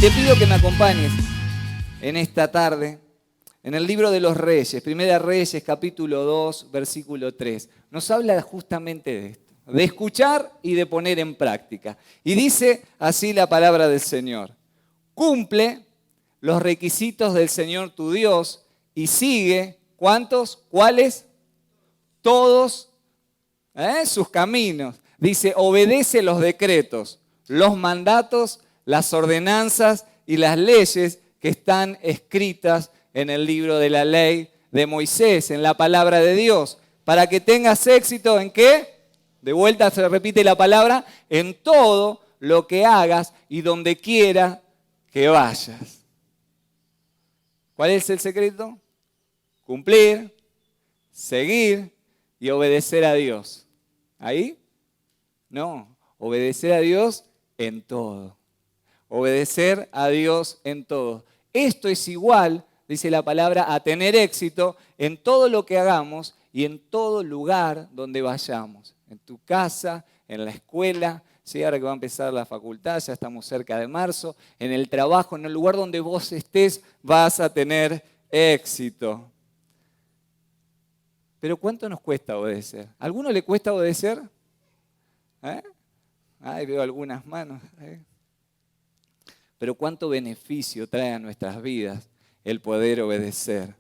te pido que me acompañes en esta tarde en el libro de los Reyes, Primera Reyes, capítulo 2, versículo 3. Nos habla justamente de esto, de escuchar y de poner en práctica. Y dice así la palabra del Señor: cumple los requisitos del Señor tu Dios y sigue, ¿cuántos? ¿Cuáles? Todos sus caminos. Dice, obedece los decretos, los mandatos, las ordenanzas y las leyes que están escritas en el libro de la ley de Moisés, en la palabra de Dios, para que tengas éxito ¿en qué? De vuelta se repite la palabra, en todo lo que hagas y donde quiera que vayas. ¿Cuál es el secreto? Cumplir, seguir y obedecer a Dios. ¿Ahí? No, obedecer a Dios en todo. Obedecer a Dios en todo. Esto es igual, dice la palabra, a tener éxito en todo lo que hagamos y en todo lugar donde vayamos. En tu casa, en la escuela, ¿sí? Ahora que va a empezar la facultad, ya estamos cerca de marzo, en el trabajo, en el lugar donde vos estés, vas a tener éxito. Pero ¿cuánto nos cuesta obedecer? ¿A alguno le cuesta obedecer? Ahí veo algunas manos. Pero ¿cuánto beneficio trae a nuestras vidas el poder obedecer?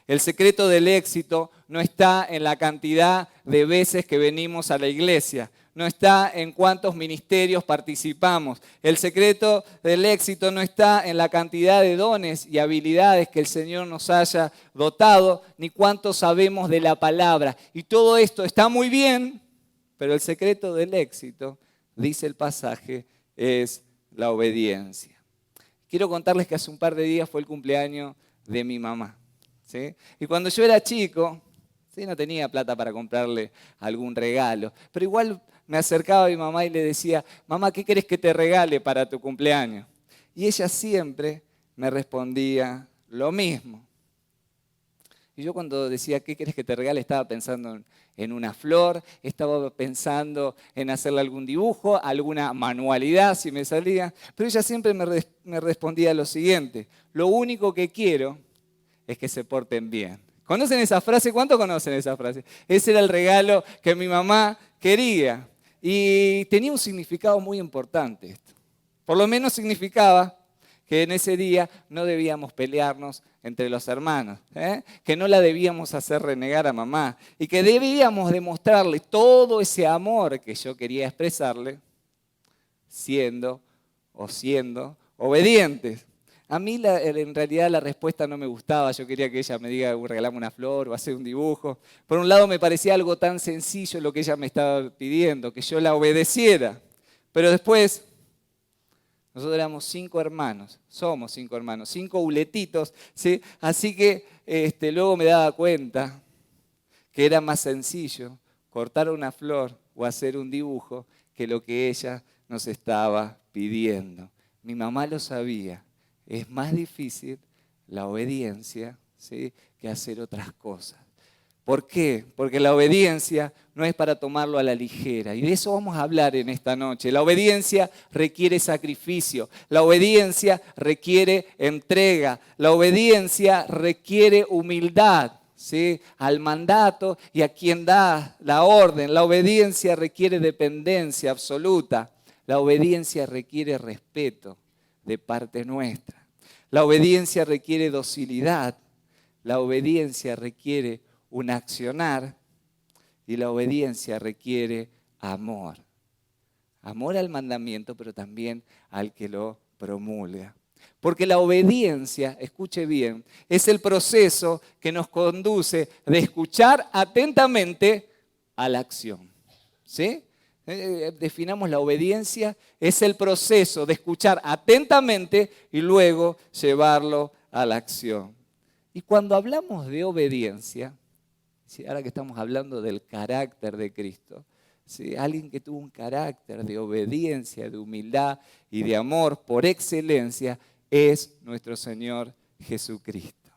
El secreto del éxito no está en la cantidad de veces que venimos a la iglesia, no está en cuántos ministerios participamos. El secreto del éxito no está en la cantidad de dones y habilidades que el Señor nos haya dotado, ni cuánto sabemos de la palabra. Y todo esto está muy bien, pero el secreto del éxito, dice el pasaje, es la obediencia. Quiero contarles que hace un par de días fue el cumpleaños de mi mamá, ¿sí? Y cuando yo era chico, ¿sí? No tenía plata para comprarle algún regalo, pero igual me acercaba a mi mamá y le decía, mamá, ¿qué querés que te regale para tu cumpleaños? Y ella siempre me respondía lo mismo. Y yo cuando decía, ¿qué querés que te regale? Estaba pensando en una flor, estaba pensando en hacerle algún dibujo, alguna manualidad si me salía. Pero ella siempre me respondía lo siguiente, lo único que quiero es que se porten bien. ¿Conocen esa frase? ¿Cuántos conocen esa frase? Ese era el regalo que mi mamá quería. Y tenía un significado muy importante esto. Por lo menos significaba que en ese día no debíamos pelearnos entre los hermanos, que no la debíamos hacer renegar a mamá y que debíamos demostrarle todo ese amor que yo quería expresarle siendo obedientes. A mí en realidad la respuesta no me gustaba, yo quería que ella me diga regalame una flor o hacer un dibujo. Por un lado me parecía algo tan sencillo lo que ella me estaba pidiendo, que yo la obedeciera, pero después nosotros éramos 5 hermanos, somos 5 hermanos, 5 uletitos, ¿sí? Así que luego me daba cuenta que era más sencillo cortar una flor o hacer un dibujo que lo que ella nos estaba pidiendo. Mi mamá lo sabía, es más difícil la obediencia, ¿sí? que hacer otras cosas. ¿Por qué? Porque la obediencia no es para tomarlo a la ligera. Y de eso vamos a hablar en esta noche. La obediencia requiere sacrificio. La obediencia requiere entrega. La obediencia requiere humildad, ¿sí? Al mandato y a quien da la orden. La obediencia requiere dependencia absoluta. La obediencia requiere respeto de parte nuestra. La obediencia requiere docilidad. La obediencia requiere un accionar y la obediencia requiere amor. Amor al mandamiento, pero también al que lo promulga. Porque la obediencia, escuche bien, es el proceso que nos conduce de escuchar atentamente a la acción. ¿Sí? Definamos la obediencia, es el proceso de escuchar atentamente y luego llevarlo a la acción. Y cuando hablamos de obediencia, ¿sí? Ahora que estamos hablando del carácter de Cristo, ¿sí? Alguien que tuvo un carácter de obediencia, de humildad y de amor por excelencia es nuestro Señor Jesucristo.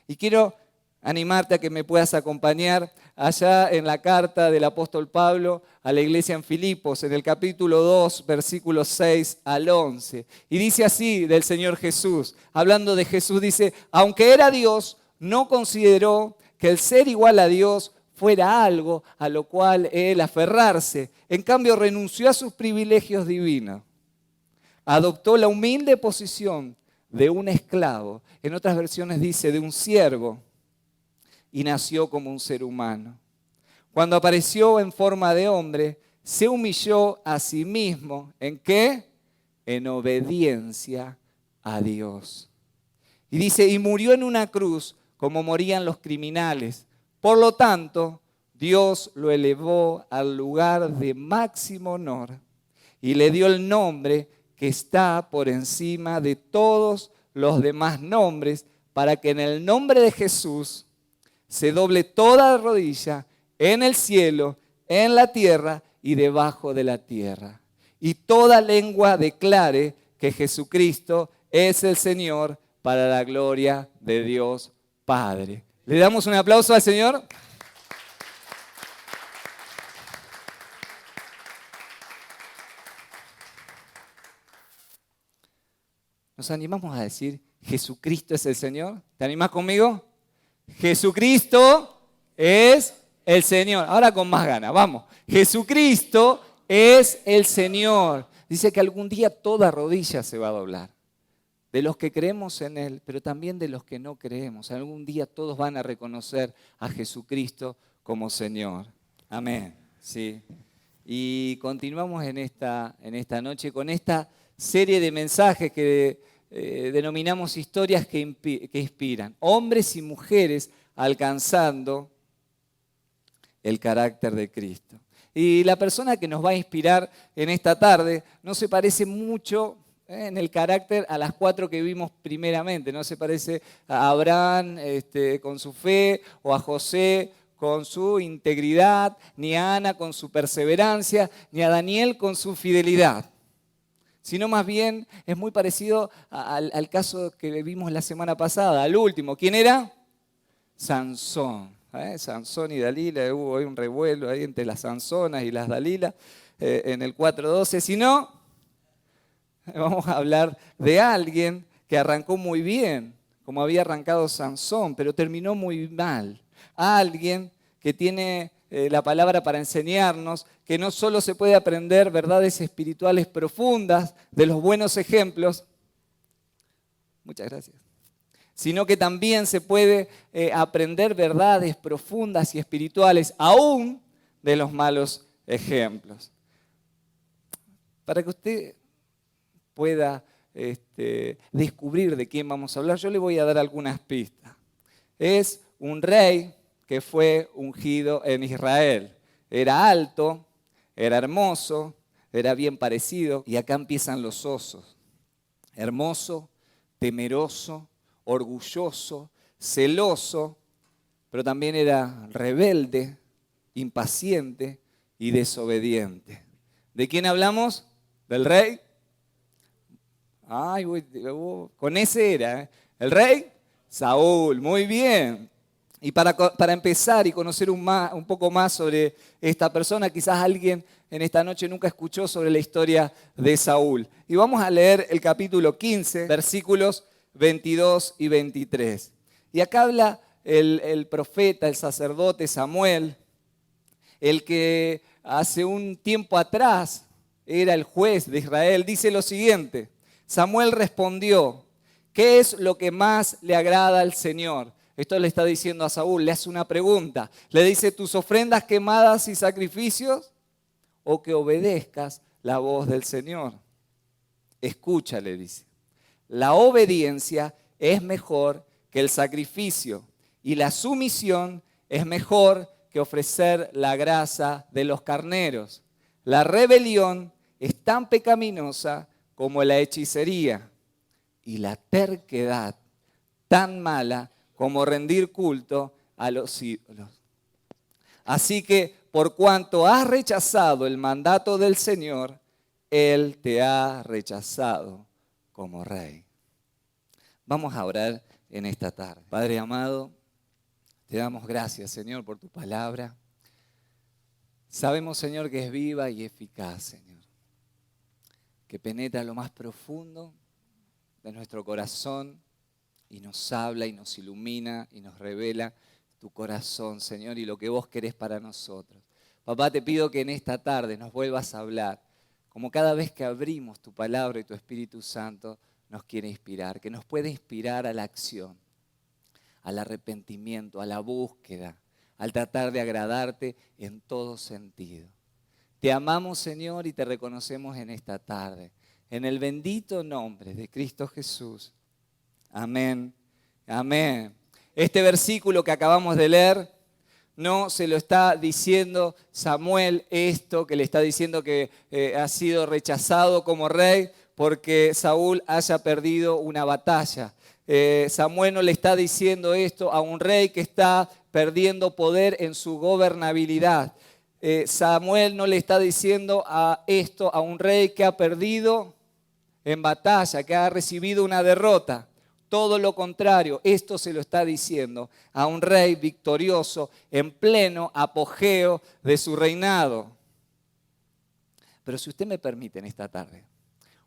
Y quiero animarte a que me puedas acompañar allá en la carta del apóstol Pablo a la iglesia en Filipos, en el capítulo 2, versículos 6 al 11. Y dice así del Señor Jesús, hablando de Jesús, dice, aunque era Dios, no consideró que el ser igual a Dios fuera algo a lo cual él aferrarse. En cambio, renunció a sus privilegios divinos. Adoptó la humilde posición de un esclavo. En otras versiones dice de un siervo. Y nació como un ser humano. Cuando apareció en forma de hombre, se humilló a sí mismo. ¿En qué? En obediencia a Dios. Y dice, y murió en una cruz como morían los criminales. Por lo tanto, Dios lo elevó al lugar de máximo honor y le dio el nombre que está por encima de todos los demás nombres, para que en el nombre de Jesús se doble toda rodilla en el cielo, en la tierra y debajo de la tierra. Y toda lengua declare que Jesucristo es el Señor, para la gloria de Dios Padre. ¿Le damos un aplauso al Señor? Nos animamos a decir, Jesucristo es el Señor. ¿Te animás conmigo? Jesucristo es el Señor. Ahora con más ganas, vamos. Jesucristo es el Señor. Dice que algún día toda rodilla se va a doblar. De los que creemos en Él, pero también de los que no creemos. Algún día todos van a reconocer a Jesucristo como Señor. Amén. Sí. Y continuamos en esta noche con esta serie de mensajes que denominamos historias que inspiran. Hombres y mujeres alcanzando el carácter de Cristo. Y la persona que nos va a inspirar en esta tarde no se parece mucho en el carácter a las 4 que vimos primeramente. No se parece a Abraham con su fe, o a José con su integridad, ni a Ana con su perseverancia, ni a Daniel con su fidelidad. Sino más bien es muy parecido al caso que vimos la semana pasada, al último. ¿Quién era? Sansón. Sansón y Dalila, hubo un revuelo ahí entre las Sansonas y las Dalila en el 4:12. Si no, vamos a hablar de alguien que arrancó muy bien, como había arrancado Sansón, pero terminó muy mal. Alguien que tiene la palabra para enseñarnos que no solo se puede aprender verdades espirituales profundas de los buenos ejemplos, muchas gracias, sino que también se puede aprender verdades profundas y espirituales aún de los malos ejemplos. Para que usted pueda descubrir de quién vamos a hablar, yo le voy a dar algunas pistas. Es un rey que fue ungido en Israel. Era alto, era hermoso, era bien parecido, y acá empiezan los osos. Hermoso, temeroso, orgulloso, celoso, pero también era rebelde, impaciente y desobediente. ¿De quién hablamos? ¿Del rey? Ay, con ese era, ¿eh? El rey Saúl, muy bien. Y para empezar y conocer un poco más sobre esta persona, quizás alguien en esta noche nunca escuchó sobre la historia de Saúl. Y vamos a leer el capítulo 15, versículos 22 y 23. Y acá habla el profeta, el sacerdote Samuel, el que hace un tiempo atrás era el juez de Israel. Dice lo siguiente: Samuel respondió, ¿qué es lo que más le agrada al Señor? Esto le está diciendo a Saúl, le hace una pregunta. Le dice, ¿tus ofrendas quemadas y sacrificios? ¿O que obedezcas la voz del Señor? Escucha, le dice. La obediencia es mejor que el sacrificio, y la sumisión es mejor que ofrecer la grasa de los carneros. La rebelión es tan pecaminosa como la hechicería, y la terquedad tan mala como rendir culto a los ídolos. Así que, por cuanto has rechazado el mandato del Señor, Él te ha rechazado como rey. Vamos a orar en esta tarde. Padre amado, Te damos gracias, Señor, por tu palabra. Sabemos, Señor, que es viva y eficaz, Señor, que penetra lo más profundo de nuestro corazón y nos habla y nos ilumina y nos revela tu corazón, Señor, y lo que vos querés para nosotros. Papá, te pido que en esta tarde nos vuelvas a hablar, como cada vez que abrimos tu palabra y tu Espíritu Santo nos quiere inspirar, que nos pueda inspirar a la acción, al arrepentimiento, a la búsqueda, al tratar de agradarte en todo sentido. Te amamos, Señor, y te reconocemos en esta tarde. En el bendito nombre de Cristo Jesús. Amén. Amén. Este versículo que acabamos de leer no se lo está diciendo Samuel esto, que le está diciendo que ha sido rechazado como rey porque Saúl haya perdido una batalla. Samuel no le está diciendo esto a un rey que está perdiendo poder en su gobernabilidad. Samuel no le está diciendo esto a un rey que ha perdido en batalla, que ha recibido una derrota. Todo lo contrario, esto se lo está diciendo a un rey victorioso en pleno apogeo de su reinado. Pero si usted me permite en esta tarde,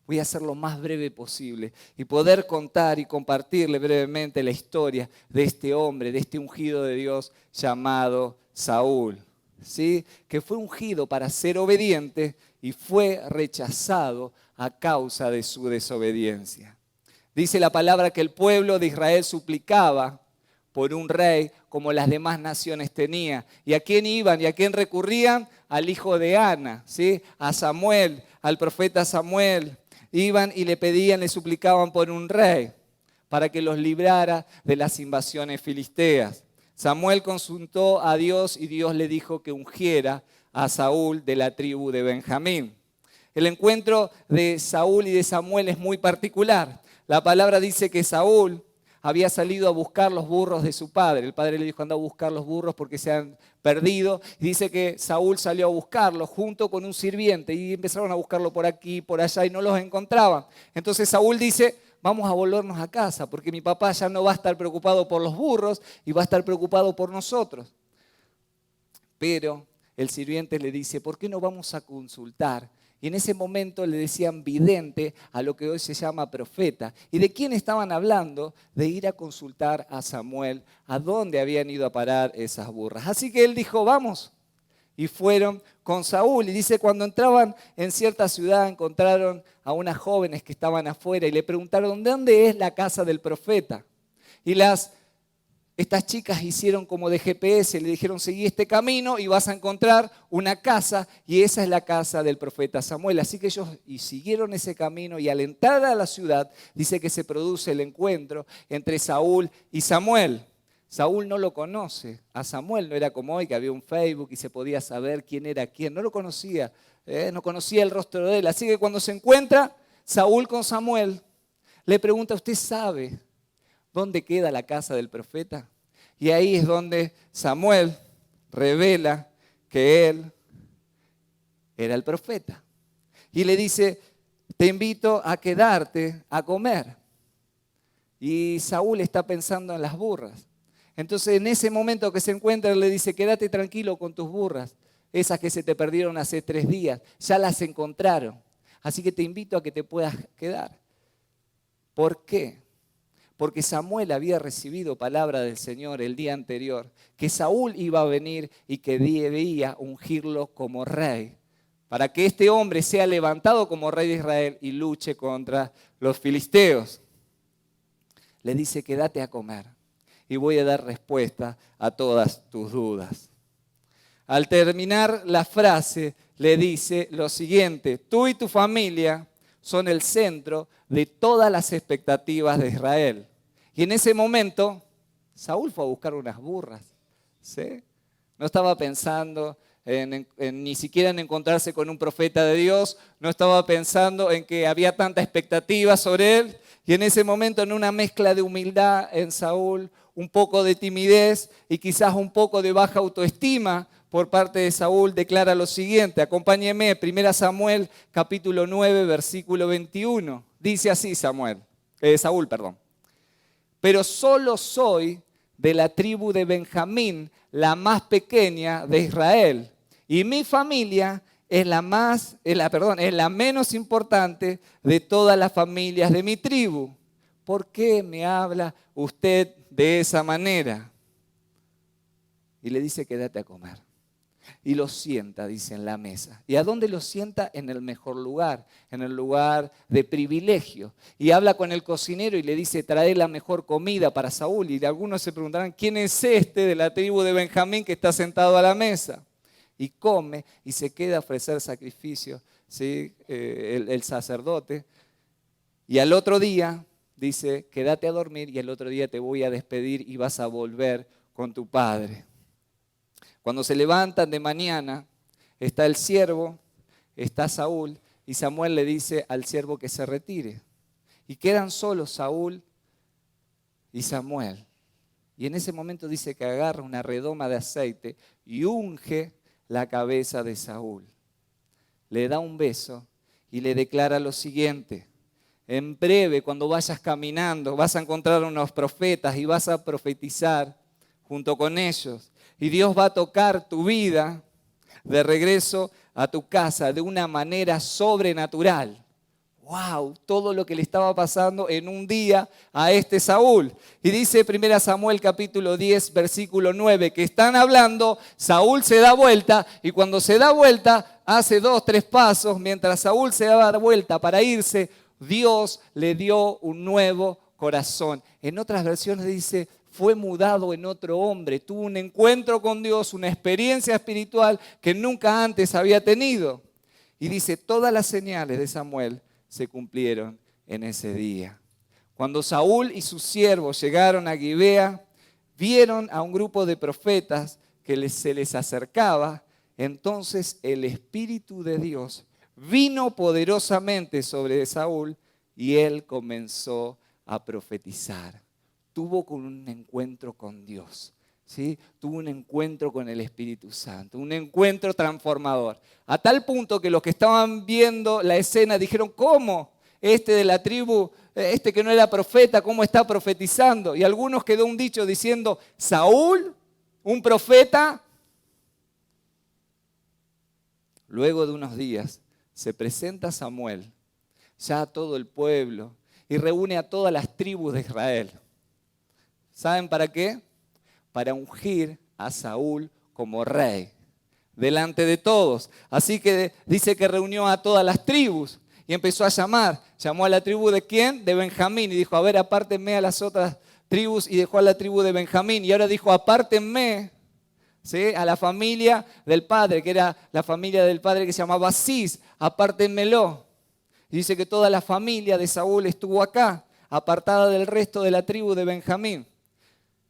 voy a hacer lo más breve posible y poder contar y compartirle brevemente la historia de este hombre, de este ungido de Dios llamado Saúl, ¿sí? Que fue ungido para ser obediente y fue rechazado a causa de su desobediencia. Dice la palabra que el pueblo de Israel suplicaba por un rey como las demás naciones tenía. ¿Y a quién iban y a quién recurrían? Al hijo de Ana, ¿sí? A Samuel, al profeta Samuel. Iban y le pedían, le suplicaban por un rey para que los librara de las invasiones filisteas. Samuel consultó a Dios y Dios le dijo que ungiera a Saúl de la tribu de Benjamín. El encuentro de Saúl y de Samuel es muy particular. La palabra dice que Saúl había salido a buscar los burros de su padre. El padre le dijo, anda a buscar los burros porque se han perdido. Y dice que Saúl salió a buscarlos junto con un sirviente y empezaron a buscarlo por aquí, por allá y no los encontraban. Entonces Saúl dice, vamos a volvernos a casa porque mi papá ya no va a estar preocupado por los burros y va a estar preocupado por nosotros. Pero el sirviente le dice, ¿por qué no vamos a consultar? Y en ese momento le decían vidente a lo que hoy se llama profeta. ¿Y de quién estaban hablando? De ir a consultar a Samuel a dónde habían ido a parar esas burras. Así que él dijo, vamos. Y fueron con Saúl. Y dice, cuando entraban en cierta ciudad encontraron a unas jóvenes que estaban afuera y le preguntaron, ¿dónde es la casa del profeta? Y estas chicas hicieron como de GPS, le dijeron, seguí este camino y vas a encontrar una casa y esa es la casa del profeta Samuel. Así que ellos siguieron ese camino y al entrar a la ciudad dice que se produce el encuentro entre Saúl y Samuel. Saúl no lo conoce, a Samuel no era como hoy que había un Facebook y se podía saber quién era quién, no lo conocía, no conocía el rostro de él. Así que cuando se encuentra Saúl con Samuel, le pregunta, ¿usted sabe dónde queda la casa del profeta? Y ahí es donde Samuel revela que él era el profeta. Y le dice, te invito a quedarte a comer. Y Saúl está pensando en las burras. Entonces en ese momento que se encuentra, él le dice, quédate tranquilo con tus burras. Esas que se te perdieron hace 3 días, ya las encontraron. Así que te invito a que te puedas quedar. ¿Por qué? Porque Samuel había recibido palabra del Señor el día anterior, que Saúl iba a venir y que debía ungirlo como rey, para que este hombre sea levantado como rey de Israel y luche contra los filisteos. Le dice, quédate a comer y voy a dar respuesta a todas tus dudas. Al terminar la frase, le dice lo siguiente, tú y tu familia son el centro de todas las expectativas de Israel. Y en ese momento, Saúl fue a buscar unas burras, ¿sí? No estaba pensando ni siquiera en encontrarse con un profeta de Dios, no estaba pensando en que había tanta expectativa sobre él. Y en ese momento, en una mezcla de humildad en Saúl, un poco de timidez y quizás un poco de baja autoestima por parte de Saúl, declara lo siguiente. Acompáñeme, 1 Samuel capítulo 9, versículo 21. Dice así Saúl. Pero solo soy de la tribu de Benjamín, la más pequeña de Israel. Y mi familia es la menos importante de todas las familias de mi tribu. ¿Por qué me habla usted de esa manera? Y le dice, quédate a comer. Y lo sienta, dice, en la mesa. ¿Y a dónde lo sienta? En el mejor lugar, en el lugar de privilegio. Y habla con el cocinero y le dice, trae la mejor comida para Saúl. Y algunos se preguntarán, ¿quién es este de la tribu de Benjamín que está sentado a la mesa? Y come y se queda a ofrecer sacrificio, ¿sí? El sacerdote. Y al otro día dice, quédate a dormir y al otro día te voy a despedir y vas a volver con tu padre. Cuando se levantan de mañana, está el siervo, está Saúl, y Samuel le dice al siervo que se retire. Y quedan solos Saúl y Samuel. Y en ese momento dice que agarra una redoma de aceite y unge la cabeza de Saúl. Le da un beso y le declara lo siguiente: en breve, cuando vayas caminando, vas a encontrar unos profetas y vas a profetizar junto con ellos. Y Dios va a tocar tu vida de regreso a tu casa de una manera sobrenatural. ¡Wow! Todo lo que le estaba pasando en un día a este Saúl. Y dice 1 Samuel capítulo 10, versículo 9, que están hablando, Saúl se da vuelta y cuando se da vuelta hace 2, 3 pasos. Mientras Saúl se da vuelta para irse, Dios le dio un nuevo corazón. En otras versiones dice, fue mudado en otro hombre, tuvo un encuentro con Dios, una experiencia espiritual que nunca antes había tenido. Y dice, todas las señales de Samuel se cumplieron en ese día. Cuando Saúl y sus siervos llegaron a Gibea, vieron a un grupo de profetas que se les acercaba. Entonces el Espíritu de Dios vino poderosamente sobre Saúl y él comenzó a profetizar. Tuvo un encuentro con Dios, ¿sí? Tuvo un encuentro con el Espíritu Santo, un encuentro transformador. A tal punto que los que estaban viendo la escena dijeron, ¿cómo? Este de la tribu, este que no era profeta, ¿cómo está profetizando? Y algunos quedó un dicho diciendo, ¿Saúl, un profeta? Luego de unos días se presenta Samuel, ya a todo el pueblo, y reúne a todas las tribus de Israel. ¿Saben para qué? Para ungir a Saúl como rey, delante de todos. Así que dice que reunió a todas las tribus y empezó a llamar. Llamó a la tribu de ¿quién? De Benjamín. Y dijo, a ver, apártenme a las otras tribus. Y dejó a la tribu de Benjamín. Y ahora dijo, apártenme, ¿sí?, a la familia del padre, que era la familia del padre que se llamaba Cis. Apártenmelo. Y dice que toda la familia de Saúl estuvo acá, apartada del resto de la tribu de Benjamín.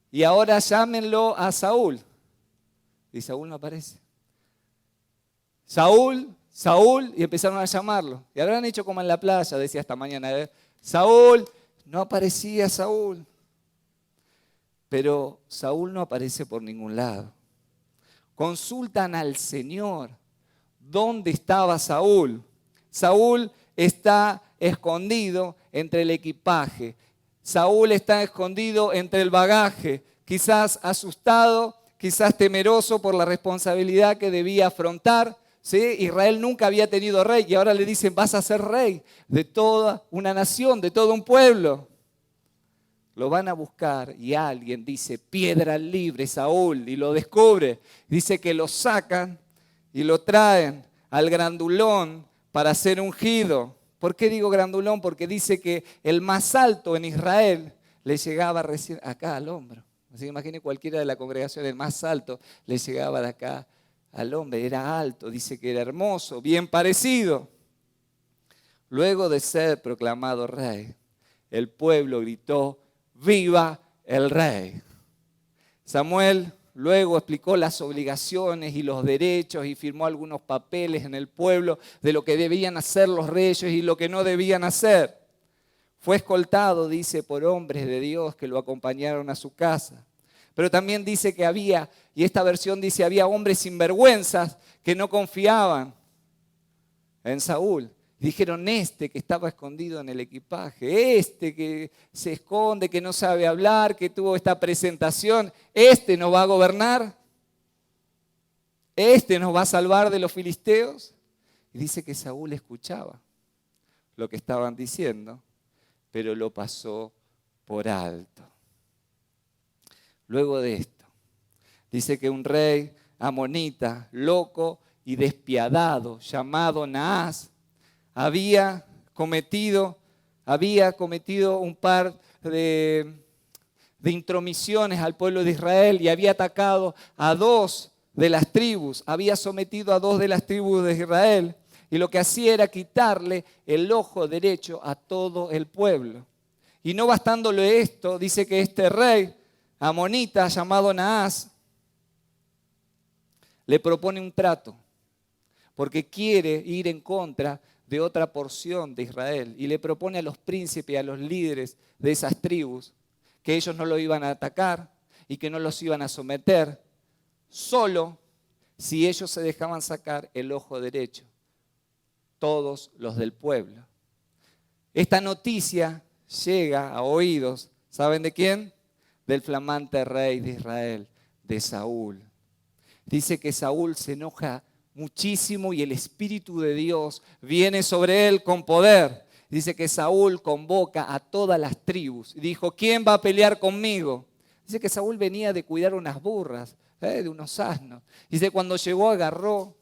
Y ahora llámenlo a Saúl. Y Saúl no aparece. Saúl, Saúl, y empezaron a llamarlo. Y habrán hecho como en la playa, decía esta mañana. Saúl, no aparecía Saúl. Pero Saúl no aparece por ningún lado. Consultan al Señor. ¿Dónde estaba Saúl? Saúl está escondido entre el equipaje. Saúl está escondido entre el bagaje, quizás asustado, quizás temeroso por la responsabilidad que debía afrontar. ¿Sí? Israel nunca había tenido rey y ahora le dicen, vas a ser rey de toda una nación, de todo un pueblo. Lo van a buscar y alguien dice, piedra libre, Saúl, y lo descubre. Dice que lo sacan y lo traen al grandulón para ser ungido. ¿Por qué digo grandulón? Porque dice que el más alto en Israel le llegaba recién acá al hombro. Así que imagine cualquiera de la congregación, el más alto le llegaba de acá al hombre. Era alto, dice que era hermoso, bien parecido. Luego de ser proclamado rey, el pueblo gritó, ¡viva el rey! Samuel luego explicó las obligaciones y los derechos y firmó algunos papeles en el pueblo de lo que debían hacer los reyes y lo que no debían hacer. Fue escoltado, dice, por hombres de Dios que lo acompañaron a su casa. Pero también dice que había, y esta versión dice, había hombres sinvergüenzas que no confiaban en Saúl Dijeron, este que estaba escondido en el equipaje, este que se esconde, que no sabe hablar, que tuvo esta presentación, este nos va a gobernar, este nos va a salvar de los filisteos. Y dice que Saúl escuchaba lo que estaban diciendo, pero lo pasó por alto. Luego de esto, dice que un rey amonita, loco y despiadado, llamado Naas, había cometido un par de intromisiones al pueblo de Israel y había atacado a 2 de las tribus, había sometido a 2 de las tribus de Israel, y lo que hacía era quitarle el ojo derecho a todo el pueblo. Y no bastándole esto, dice que este rey amonita llamado Naas le propone un trato, porque quiere ir en contra de otra porción de Israel, y le propone a los príncipes y a los líderes de esas tribus que ellos no lo iban a atacar y que no los iban a someter, solo si ellos se dejaban sacar el ojo derecho, todos los del pueblo. Esta noticia llega a oídos, ¿saben de quién? Del flamante rey de Israel, de Saúl. Dice que Saúl se enoja muchísimo y el Espíritu de Dios viene sobre él con poder. Dice que Saúl convoca a todas las tribus y dijo, ¿quién va a pelear conmigo? Dice que Saúl venía de cuidar unas burras, de unos asnos. Dice, cuando llegó agarró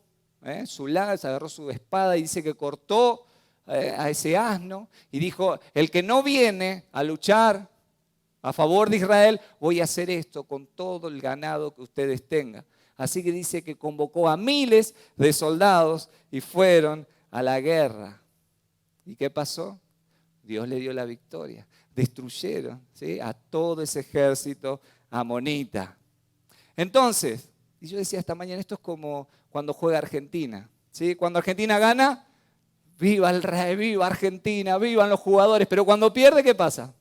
su lanza, agarró su espada y dice que cortó a ese asno y dijo, el que no viene a luchar a favor de Israel, voy a hacer esto con todo el ganado que ustedes tengan. Así que dice que convocó a miles de soldados y fueron a la guerra. ¿Y qué pasó? Dios le dio la victoria. Destruyeron, ¿sí?, a todo ese ejército amonita. Entonces, y yo decía esta mañana, esto es como cuando juega Argentina, ¿sí? Cuando Argentina gana, viva el rey, viva Argentina, vivan los jugadores. Pero cuando pierde, ¿qué pasa?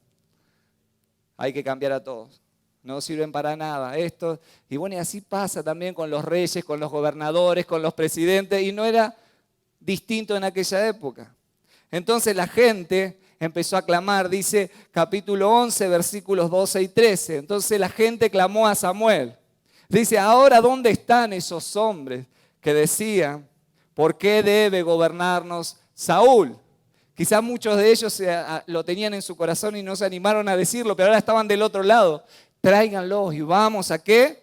Hay que cambiar a todos. No sirven para nada esto. Y bueno, y así pasa también con los reyes, con los gobernadores, con los presidentes. Y no era distinto en aquella época. Entonces la gente empezó a clamar, dice capítulo 11, versículos 12 y 13. Entonces la gente clamó a Samuel. Dice, ahora ¿dónde están esos hombres que decían, ¿por qué debe gobernarnos Saúl? Quizás muchos de ellos lo tenían en su corazón y no se animaron a decirlo, pero ahora estaban del otro lado. Tráiganlos y vamos ¿a qué?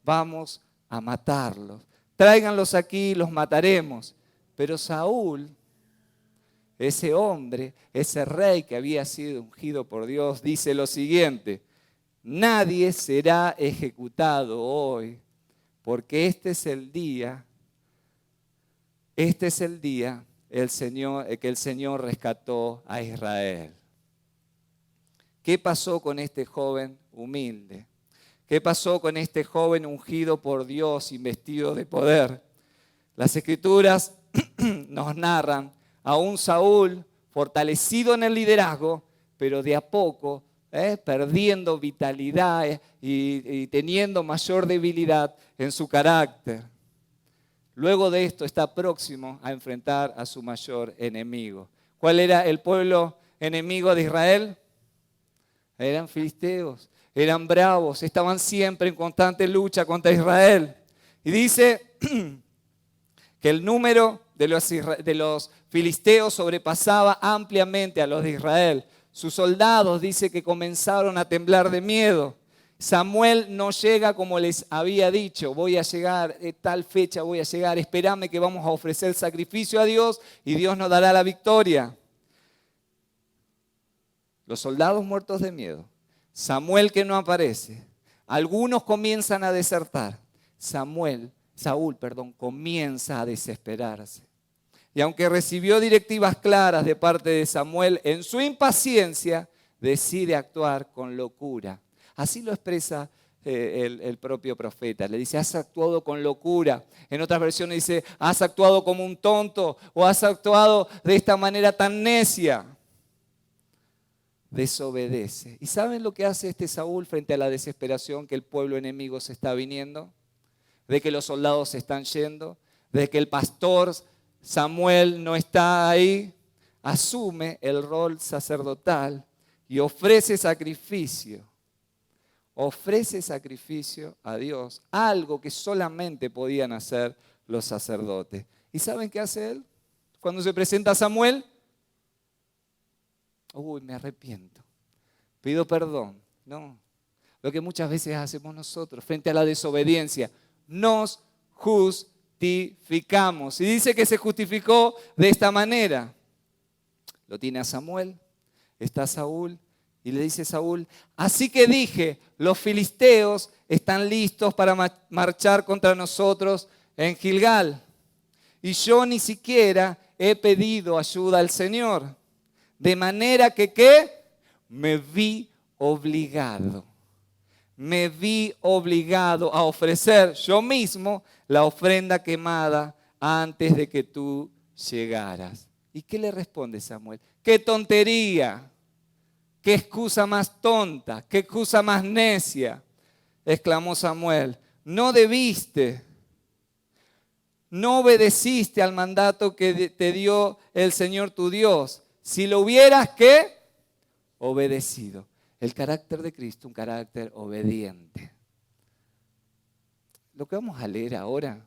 Vamos a matarlos. Tráiganlos aquí y los mataremos. Pero Saúl, ese hombre, ese rey que había sido ungido por Dios, dice lo siguiente, nadie será ejecutado hoy, porque este es el día que el Señor rescató a Israel. ¿Qué pasó con este joven humilde? ¿Qué pasó con este joven ungido por Dios, investido de poder? Las Escrituras nos narran a un Saúl fortalecido en el liderazgo, pero de a poco perdiendo vitalidad y teniendo mayor debilidad en su carácter. Luego de esto está próximo a enfrentar a su mayor enemigo. ¿Cuál era el pueblo enemigo de Israel? Eran filisteos, eran bravos, estaban siempre en constante lucha contra Israel. Y dice que el número de los filisteos sobrepasaba ampliamente a los de Israel. Sus soldados dice que comenzaron a temblar de miedo. Samuel no llega como les había dicho, voy a llegar, tal fecha voy a llegar, espérame que vamos a ofrecer sacrificio a Dios y Dios nos dará la victoria. Los soldados muertos de miedo, Samuel que no aparece, algunos comienzan a desertar, Saúl, comienza a desesperarse. Y aunque recibió directivas claras de parte de Samuel, en su impaciencia decide actuar con locura. Así lo expresa el propio profeta. Le dice, has actuado con locura. En otras versiones dice, has actuado como un tonto o has actuado de esta manera tan necia. Desobedece. ¿Y saben lo que hace este Saúl frente a la desesperación que el pueblo enemigo se está viniendo? De que los soldados se están yendo, de que el pastor Samuel no está ahí, asume el rol sacerdotal y ofrece sacrificio. Ofrece sacrificio a Dios, algo que solamente podían hacer los sacerdotes. ¿Y saben qué hace él? Cuando se presenta a Samuel, uy, me arrepiento, pido perdón. No, lo que muchas veces hacemos nosotros frente a la desobediencia, nos justificamos. Y dice que se justificó de esta manera. Lo tiene a Samuel, está Saúl, y le dice Saúl, así que dije, los filisteos están listos para marchar contra nosotros en Gilgal. Y yo ni siquiera he pedido ayuda al Señor. De manera que, ¿qué? Me vi obligado a ofrecer yo mismo la ofrenda quemada antes de que tú llegaras. ¿Y qué le responde Samuel? ¡Qué tontería! ¡Qué excusa más tonta! ¡Qué excusa más necia! Exclamó Samuel. No debiste, no obedeciste al mandato que te dio el Señor tu Dios. Si lo hubieras, ¿qué? Obedecido. El carácter de Cristo, un carácter obediente. Lo que vamos a leer ahora,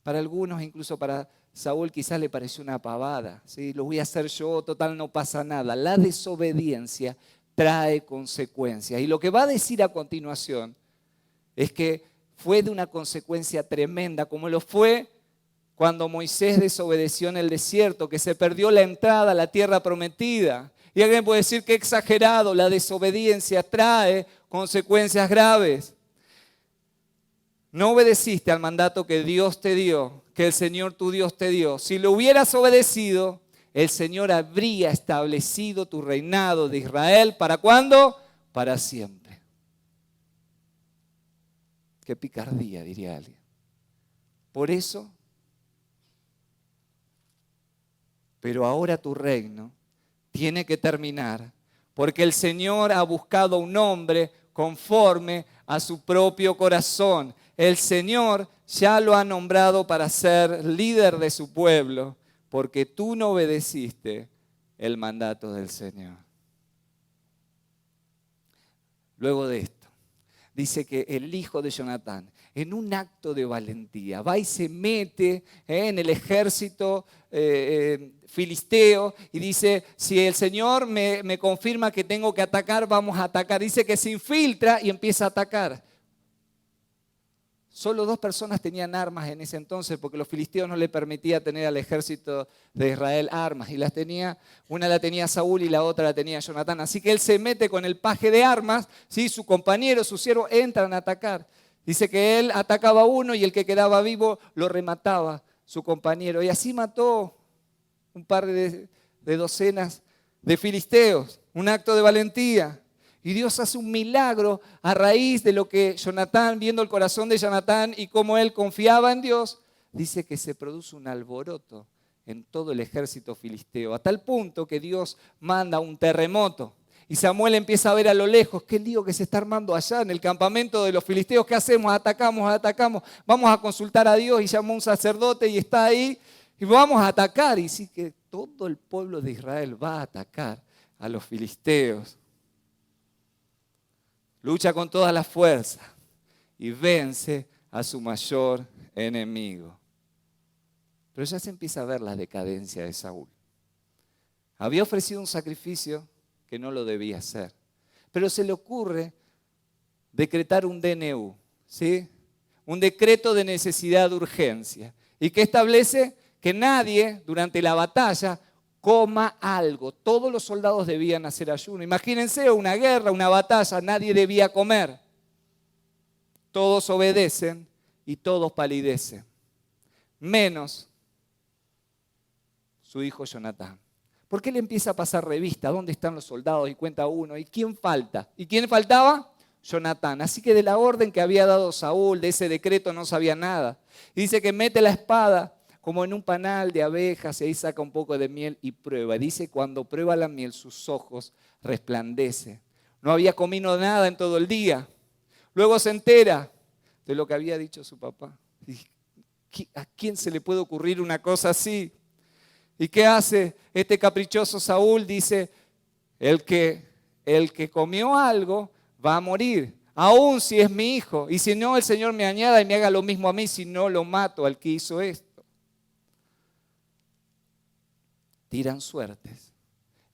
para algunos, incluso para Saúl, quizás le pareció una pavada. ¿Sí? Lo voy a hacer yo, total, no pasa nada. La desobediencia trae consecuencias. Y lo que va a decir a continuación es que fue de una consecuencia tremenda, como lo fue cuando Moisés desobedeció en el desierto, que se perdió la entrada a la tierra prometida. Y alguien puede decir que exagerado, la desobediencia trae consecuencias graves. No obedeciste al mandato que Dios te dio, que el Señor tu Dios te dio. Si lo hubieras obedecido, el Señor habría establecido tu reinado de Israel. ¿Para cuándo? Para siempre. Qué picardía, diría alguien. Por eso, pero ahora tu reino tiene que terminar, porque el Señor ha buscado un hombre conforme a su propio corazón. El Señor ya lo ha nombrado para ser líder de su pueblo, porque tú no obedeciste el mandato del Señor. Luego de esto, dice que el hijo de Jonatán, en un acto de valentía, va y se mete en el ejército filisteo y dice, si el Señor me confirma que tengo que atacar, vamos a atacar. Dice que se infiltra y empieza a atacar. Solo 2 personas tenían armas en ese entonces porque los filisteos no le permitían tener al ejército de Israel armas. Y una la tenía Saúl y la otra la tenía Jonatán. Así que él se mete con el paje de armas, ¿sí? Su compañero, su siervo entran a atacar. Dice que él atacaba a uno y el que quedaba vivo lo remataba, su compañero. Y así mató un par de docenas de filisteos. Un acto de valentía. Y Dios hace un milagro a raíz de lo que Jonatán, viendo el corazón de Jonatán y cómo él confiaba en Dios, dice que se produce un alboroto en todo el ejército filisteo, a tal punto que Dios manda un terremoto. Y Samuel empieza a ver a lo lejos, qué lío que se está armando allá en el campamento de los filisteos. ¿Qué hacemos? Atacamos. Vamos a consultar a Dios y llamó a un sacerdote y está ahí. Y vamos a atacar. Y sí que todo el pueblo de Israel va a atacar a los filisteos. Lucha con toda la fuerza y vence a su mayor enemigo. Pero ya se empieza a ver la decadencia de Saúl. Había ofrecido un sacrificio que no lo debía hacer. Pero se le ocurre decretar un DNU, ¿sí? Un decreto de necesidad de urgencia. Y que establece que nadie durante la batalla coma algo. Todos los soldados debían hacer ayuno. Imagínense una guerra, una batalla, nadie debía comer. Todos obedecen y todos palidecen. Menos su hijo Jonatán. ¿Por qué le empieza a pasar revista? ¿Dónde están los soldados? Y cuenta uno. ¿Y quién falta? ¿Y quién faltaba? Jonatán. Así que de la orden que había dado Saúl, de ese decreto, no sabía nada. Y dice que mete la espada como en un panal de abejas, y ahí saca un poco de miel y prueba. Dice, cuando prueba la miel, sus ojos resplandecen. No había comido nada en todo el día. Luego se entera de lo que había dicho su papá. Dice, ¿A quién se le puede ocurrir una cosa así? ¿Y qué hace este caprichoso Saúl? Dice, el que comió algo va a morir, aun si es mi hijo. Y si no, el Señor me añada y me haga lo mismo a mí si no lo mato al que hizo esto. Tiran suertes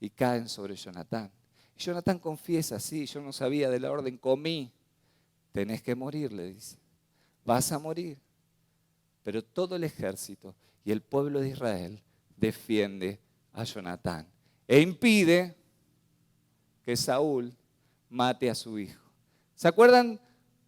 y caen sobre Jonatán. Y Jonatán confiesa, sí, yo no sabía de la orden, comí. Tenés que morir, le dice. Vas a morir. Pero todo el ejército y el pueblo de Israel defiende a Jonatán e impide que Saúl mate a su hijo. ¿Se acuerdan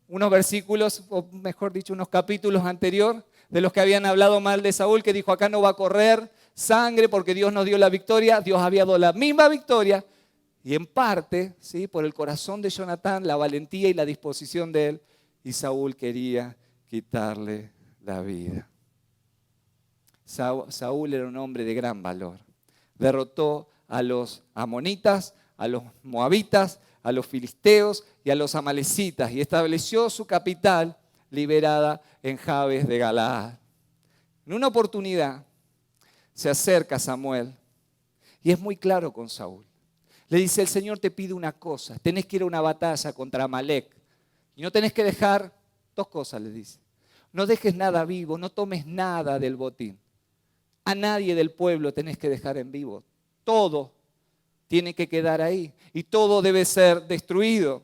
unos versículos, o mejor dicho, unos capítulos anteriores de los que habían hablado mal de Saúl, que dijo, acá no va a correr sangre porque Dios nos dio la victoria? Dios había dado la misma victoria y en parte, ¿sí?, por el corazón de Jonatán, la valentía y la disposición de él, y Saúl quería quitarle la vida. Saúl era un hombre de gran valor. Derrotó a los amonitas, a los moabitas, a los filisteos y a los amalecitas y estableció su capital liberada en Jabes de Galaad. En una oportunidad se acerca Samuel y es muy claro con Saúl. Le dice, el Señor te pide una cosa, tenés que ir a una batalla contra Amalec y no tenés que dejar dos cosas, le dice. No dejes nada vivo, no tomes nada del botín. A nadie del pueblo tenés que dejar en vivo. Todo tiene que quedar ahí y todo debe ser destruido.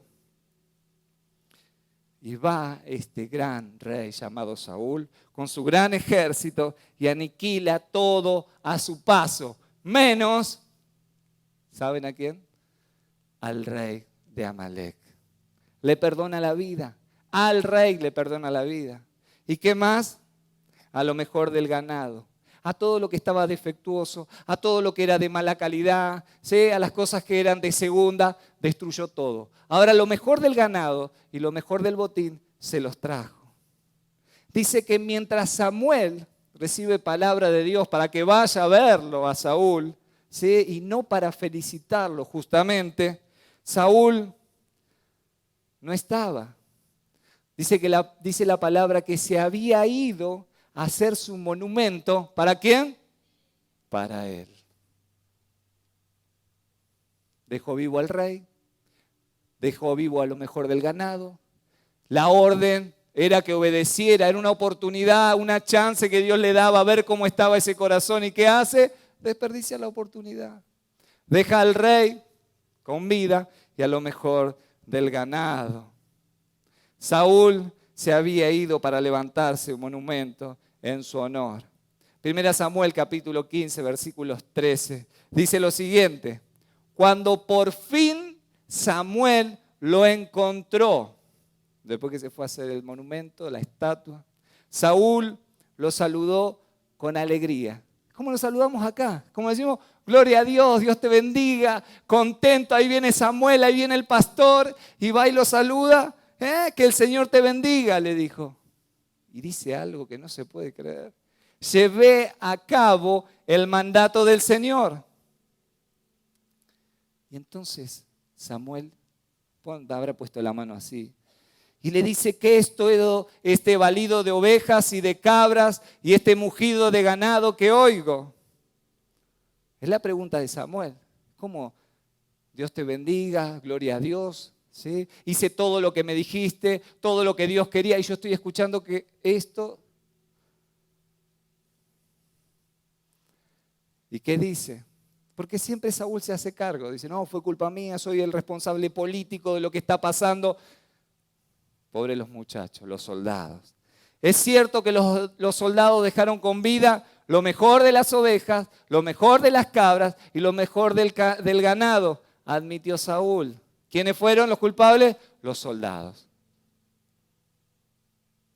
Y va este gran rey llamado Saúl con su gran ejército y aniquila todo a su paso, menos, ¿saben a quién? Al rey de Amalec. Le perdona la vida, al rey le perdona la vida. ¿Y qué más? A lo mejor del ganado, a todo lo que estaba defectuoso, a todo lo que era de mala calidad, ¿sí?, a las cosas que eran de segunda, destruyó todo. Ahora lo mejor del ganado y lo mejor del botín se los trajo. Dice que mientras Samuel recibe palabra de Dios para que vaya a verlo a Saúl, ¿sí?, y no para felicitarlo justamente, Saúl no estaba. Dice la palabra que se había ido a hacer su monumento. ¿Para quién? Para él. Dejó vivo al rey, dejó vivo a lo mejor del ganado. La orden era que obedeciera, era una oportunidad, una chance que Dios le daba a ver cómo estaba ese corazón. ¿Y qué hace? Desperdicia la oportunidad. Deja al rey con vida y a lo mejor del ganado. Saúl se había ido para levantarse un monumento en su honor. 1 Samuel capítulo 15, versículos 13, dice lo siguiente: cuando por fin Samuel lo encontró, después que se fue a hacer el monumento, la estatua, Saúl lo saludó con alegría. ¿Cómo lo saludamos acá? Como decimos, gloria a Dios, Dios te bendiga, contento, ahí viene Samuel, ahí viene el pastor, y va y lo saluda. Que el Señor te bendiga, le dijo. Y dice algo que no se puede creer. Llevé a cabo el mandato del Señor. Y entonces Samuel habrá puesto la mano así. Y le dice, ¿qué es todo este balido de ovejas y de cabras y este mugido de ganado que oigo? Es la pregunta de Samuel. ¿Cómo? Dios te bendiga, gloria a Dios. ¿Sí? Hice todo lo que me dijiste, todo lo que Dios quería, y yo estoy escuchando que esto... ¿Y qué dice? Porque siempre Saúl se hace cargo. Dice, no, fue culpa mía, soy el responsable político de lo que está pasando. Pobre los muchachos, los soldados. Es cierto que los soldados dejaron con vida lo mejor de las ovejas, lo mejor de las cabras y lo mejor del ganado, admitió Saúl. ¿Quiénes fueron los culpables? Los soldados.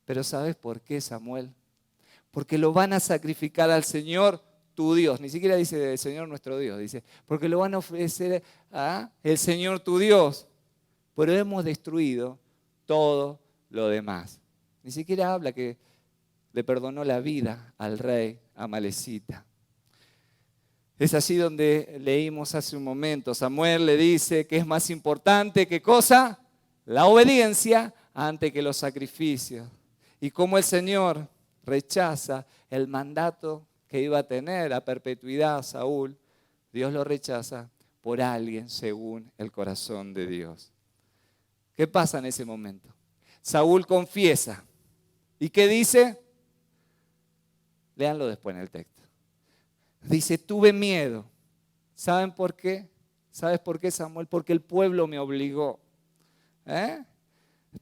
Pero ¿sabes por qué, Samuel? Porque lo van a sacrificar al Señor tu Dios. Ni siquiera dice el Señor nuestro Dios. Dice, porque lo van a ofrecer a el Señor tu Dios. Pero hemos destruido todo lo demás. Ni siquiera habla que le perdonó la vida al rey amalecita. Es así donde leímos hace un momento. Samuel le dice que es más importante, ¿qué cosa? La obediencia antes que los sacrificios. Y como el Señor rechaza el mandato que iba a tener a perpetuidad Saúl. Dios lo rechaza por alguien según el corazón de Dios. ¿Qué pasa en ese momento? Saúl confiesa. ¿Y qué dice? Léanlo después en el texto. Dice, tuve miedo. ¿Saben por qué? ¿Sabes por qué, Samuel? Porque el pueblo me obligó.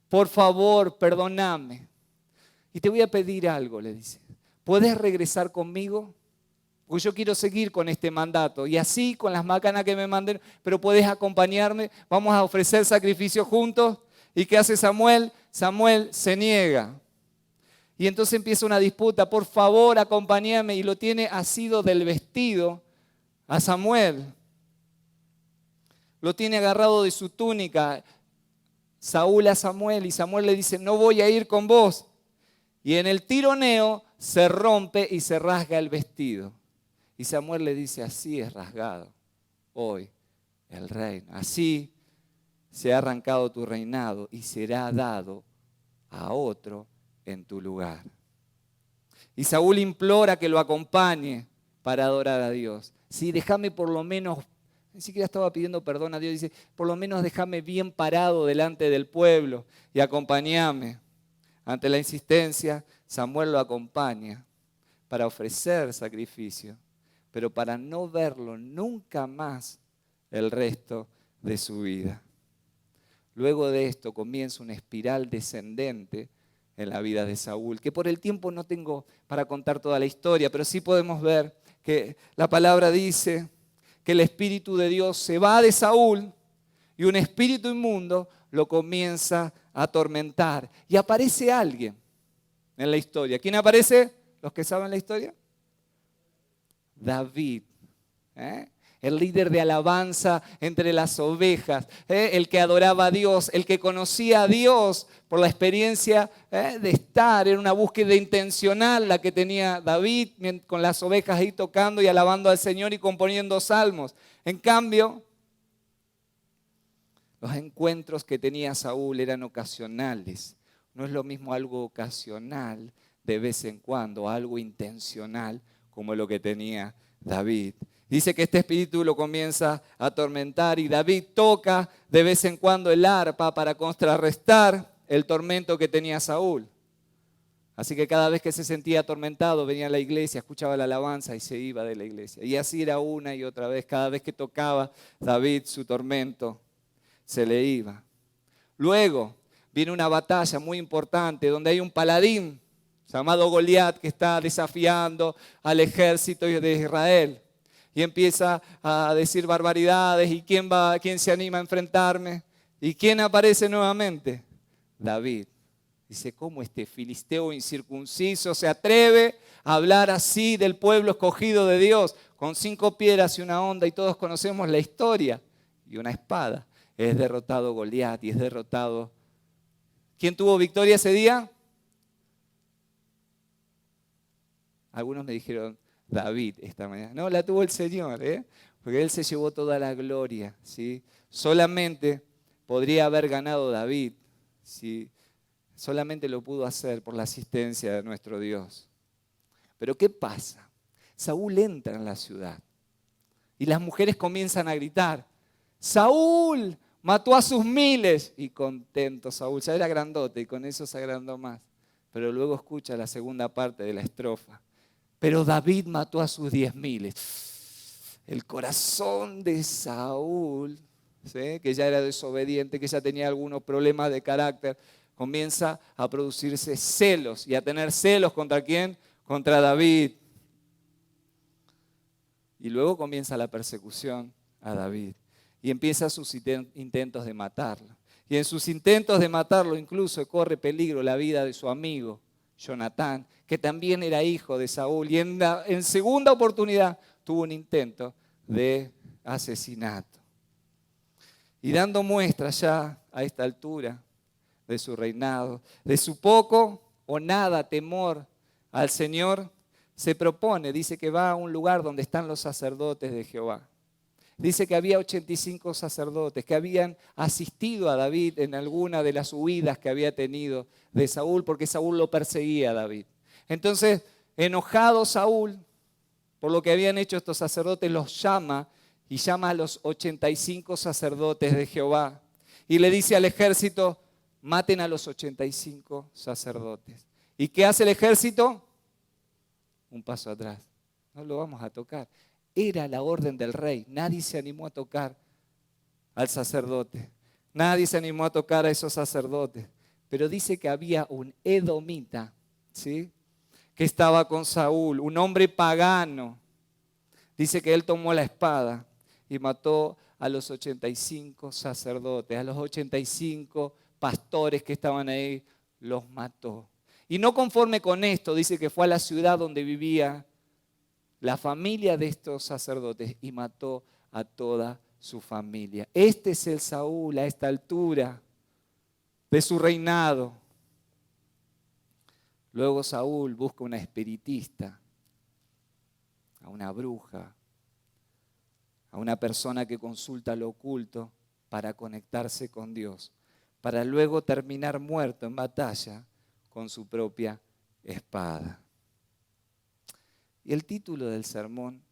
Por favor, perdóname. Y te voy a pedir algo, le dice. ¿Puedes regresar conmigo? Porque yo quiero seguir con este mandato. Y así, con las máquinas que me manden, pero puedes acompañarme. Vamos a ofrecer sacrificio juntos. ¿Y qué hace Samuel? Samuel se niega. Y entonces empieza una disputa. Por favor, acompáñame. Y lo tiene asido del vestido a Samuel. Lo tiene agarrado de su túnica. Saúl a Samuel. Y Samuel le dice, no voy a ir con vos. Y en el tironeo se rompe y se rasga el vestido. Y Samuel le dice, así es rasgado hoy el reino. Así se ha arrancado tu reinado y será dado a otro en tu lugar. Y Saúl implora que lo acompañe para adorar a Dios. Sí, déjame por lo menos, ni siquiera estaba pidiendo perdón a Dios, dice, por lo menos déjame bien parado delante del pueblo y acompáñame. Ante la insistencia, Samuel lo acompaña para ofrecer sacrificio, pero para no verlo nunca más el resto de su vida. Luego de esto comienza una espiral descendente en la vida de Saúl, que por el tiempo no tengo para contar toda la historia, pero sí podemos ver que la palabra dice que el Espíritu de Dios se va de Saúl y un espíritu inmundo lo comienza a atormentar. Y aparece alguien en la historia. ¿Quién aparece? ¿Los que saben la historia? David. El líder de alabanza entre las ovejas, el que adoraba a Dios, el que conocía a Dios por la experiencia de estar en una búsqueda intencional, la que tenía David con las ovejas ahí tocando y alabando al Señor y componiendo salmos. En cambio, los encuentros que tenía Saúl eran ocasionales. No es lo mismo algo ocasional de vez en cuando, algo intencional como lo que tenía David. Dice que este espíritu lo comienza a atormentar y David toca de vez en cuando el arpa para contrarrestar el tormento que tenía Saúl. Así que cada vez que se sentía atormentado venía a la iglesia, escuchaba la alabanza y se iba de la iglesia. Y así era una y otra vez. Cada vez que tocaba David su tormento, se le iba. Luego viene una batalla muy importante donde hay un paladín llamado Goliat que está desafiando al ejército de Israel. Y empieza a decir barbaridades. ¿Y quién se anima a enfrentarme? ¿Y quién aparece nuevamente? David. Dice, ¿cómo este filisteo incircunciso se atreve a hablar así del pueblo escogido de Dios? Con 5 piedras y una honda, y todos conocemos la historia. Y una espada. Es derrotado Goliat y es derrotado. ¿Quién tuvo victoria ese día? Algunos me dijeron, David esta mañana. No, la tuvo el Señor, porque Él se llevó toda la gloria, ¿sí? Solamente podría haber ganado David, ¿sí? Solamente lo pudo hacer por la asistencia de nuestro Dios. Pero ¿qué pasa? Saúl entra en la ciudad y las mujeres comienzan a gritar, Saúl mató a sus miles. Y contento Saúl, ya era grandote y con eso se agrandó más. Pero luego escucha la segunda parte de la estrofa. Pero David mató a sus 10.000. El corazón de Saúl, ¿sí? Que ya era desobediente, que ya tenía algunos problemas de carácter, comienza a producirse celos y a tener celos ¿contra quién? Contra David. Y luego comienza la persecución a David y empieza sus intentos de matarlo. Y en sus intentos de matarlo incluso corre peligro la vida de su amigo Jonatán, que también era hijo de Saúl, y en segunda oportunidad tuvo un intento de asesinato. Y dando muestras ya a esta altura de su reinado, de su poco o nada temor al Señor, se propone, dice que va a un lugar donde están los sacerdotes de Jehová. Dice que había 85 sacerdotes que habían asistido a David en alguna de las huidas que había tenido de Saúl, porque Saúl lo perseguía a David. Entonces, enojado Saúl por lo que habían hecho estos sacerdotes, los llama y llama a los 85 sacerdotes de Jehová. Y le dice al ejército, maten a los 85 sacerdotes. ¿Y qué hace el ejército? Un paso atrás. No lo vamos a tocar. Era la orden del rey. Nadie se animó a tocar al sacerdote. Nadie se animó a tocar a esos sacerdotes. Pero dice que había un edomita, ¿sí?, que estaba con Saúl, un hombre pagano. Dice que él tomó la espada y mató a los 85 sacerdotes, a los 85 pastores que estaban ahí, los mató. Y no conforme con esto, dice que fue a la ciudad donde vivía la familia de estos sacerdotes y mató a toda su familia. Este es el Saúl a esta altura de su reinado. Luego Saúl busca una espiritista, a una bruja, a una persona que consulta lo oculto para conectarse con Dios, para luego terminar muerto en batalla con su propia espada. Y el título del sermón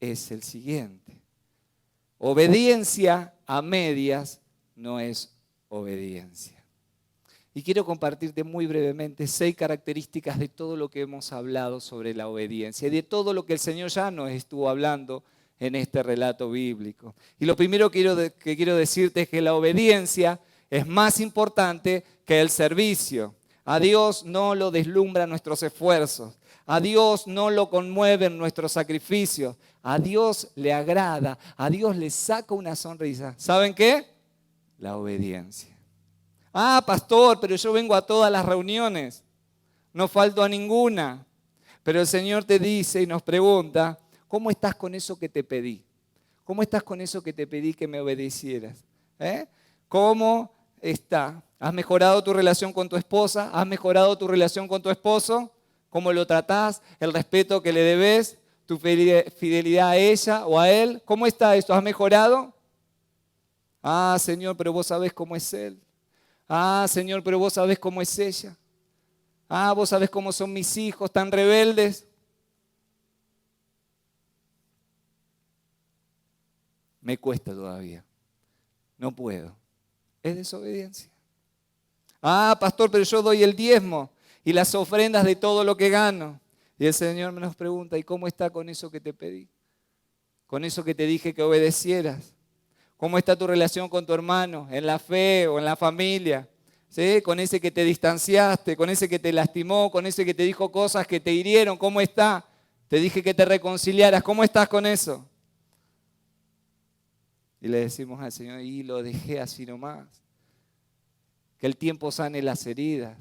es el siguiente: obediencia a medias no es obediencia. Y quiero compartirte muy brevemente 6 características de todo lo que hemos hablado sobre la obediencia y de todo lo que el Señor ya nos estuvo hablando en este relato bíblico. Y lo primero que quiero decirte es que la obediencia es más importante que el servicio. A Dios no lo deslumbran nuestros esfuerzos. A Dios no lo conmueven nuestros sacrificios. A Dios le agrada, a Dios le saca una sonrisa. ¿Saben qué? La obediencia. Ah, pastor, pero yo vengo a todas las reuniones, no falto a ninguna. Pero el Señor te dice y nos pregunta, ¿cómo estás con eso que te pedí? ¿Cómo estás con eso que te pedí que me obedecieras? ¿Cómo está? ¿Has mejorado tu relación con tu esposa? ¿Has mejorado tu relación con tu esposo? ¿Cómo lo tratás? ¿El respeto que le debes? ¿Tu fidelidad a ella o a él? ¿Cómo está esto? ¿Has mejorado? Ah, Señor, pero vos sabés cómo es él. Ah, Señor, pero vos sabés cómo es ella. Ah, vos sabés cómo son mis hijos tan rebeldes. Me cuesta todavía. No puedo. Es desobediencia. Ah, pastor, pero yo doy el diezmo y las ofrendas de todo lo que gano. Y el Señor me nos pregunta, ¿y cómo está con eso que te pedí? Con eso que te dije que obedecieras. ¿Cómo está tu relación con tu hermano en la fe o en la familia? ¿Sí? Con ese que te distanciaste, con ese que te lastimó, con ese que te dijo cosas que te hirieron. ¿Cómo está? Te dije que te reconciliaras. ¿Cómo estás con eso? Y le decimos al Señor, y lo dejé así nomás. Que el tiempo sane las heridas.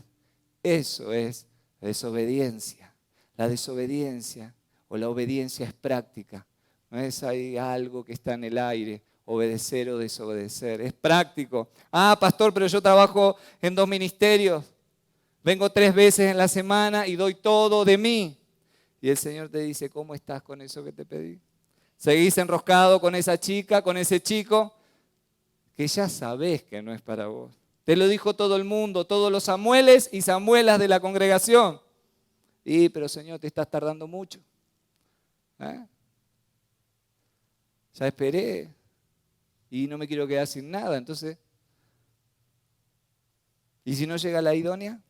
Eso es desobediencia. La desobediencia o la obediencia es práctica. No es ahí algo que está en el aire. Obedecer o desobedecer. Es práctico. Ah, pastor, pero yo trabajo en 2 ministerios. Vengo 3 veces en la semana y doy todo de mí. Y el Señor te dice, ¿cómo estás con eso que te pedí? ¿Seguís enroscado con esa chica, con ese chico? Que ya sabés que no es para vos. Te lo dijo todo el mundo, todos los Samueles y Samuelas de la congregación. Pero Señor, te estás tardando mucho. Ya esperé. Y no me quiero quedar sin nada, entonces. ¿Y si no llega la idónea?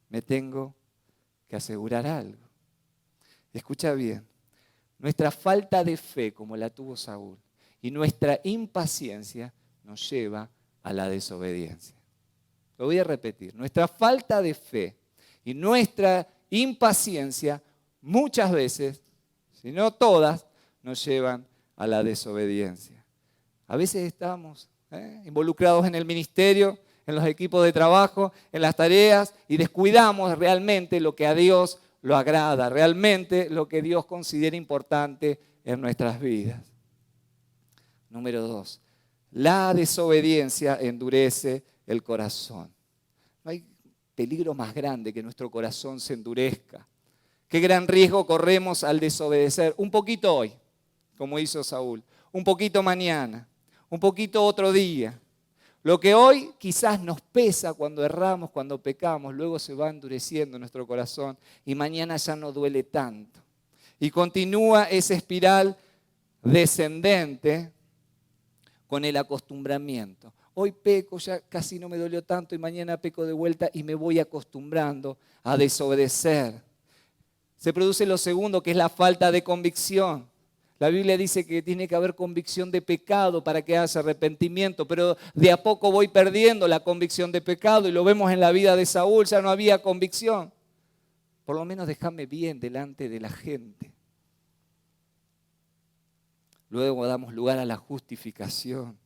Me tengo que asegurar algo. Escucha bien. Nuestra falta de fe, como la tuvo Saúl, y nuestra impaciencia nos lleva a la desobediencia. Lo voy a repetir. Nuestra falta de fe y nuestra impaciencia muchas veces, si no todas, nos llevan a la desobediencia. A veces estamos involucrados en el ministerio, en los equipos de trabajo, en las tareas y descuidamos realmente lo que a Dios lo agrada, realmente lo que Dios considera importante en nuestras vidas. Número 2, la desobediencia endurece el corazón. No hay peligro más grande que nuestro corazón se endurezca. Qué gran riesgo corremos al desobedecer. Un poquito hoy, como hizo Saúl, un poquito mañana, un poquito otro día. Lo que hoy quizás nos pesa cuando erramos, cuando pecamos, luego se va endureciendo nuestro corazón y mañana ya no duele tanto. Y continúa esa espiral descendente con el acostumbramiento. Hoy peco, ya casi no me dolió tanto y mañana peco de vuelta y me voy acostumbrando a desobedecer. Se produce lo segundo, que es la falta de convicción. La Biblia dice que tiene que haber convicción de pecado para que haya arrepentimiento, pero de a poco voy perdiendo la convicción de pecado y lo vemos en la vida de Saúl, ya no había convicción. Por lo menos déjame bien delante de la gente. Luego damos lugar a la justificación.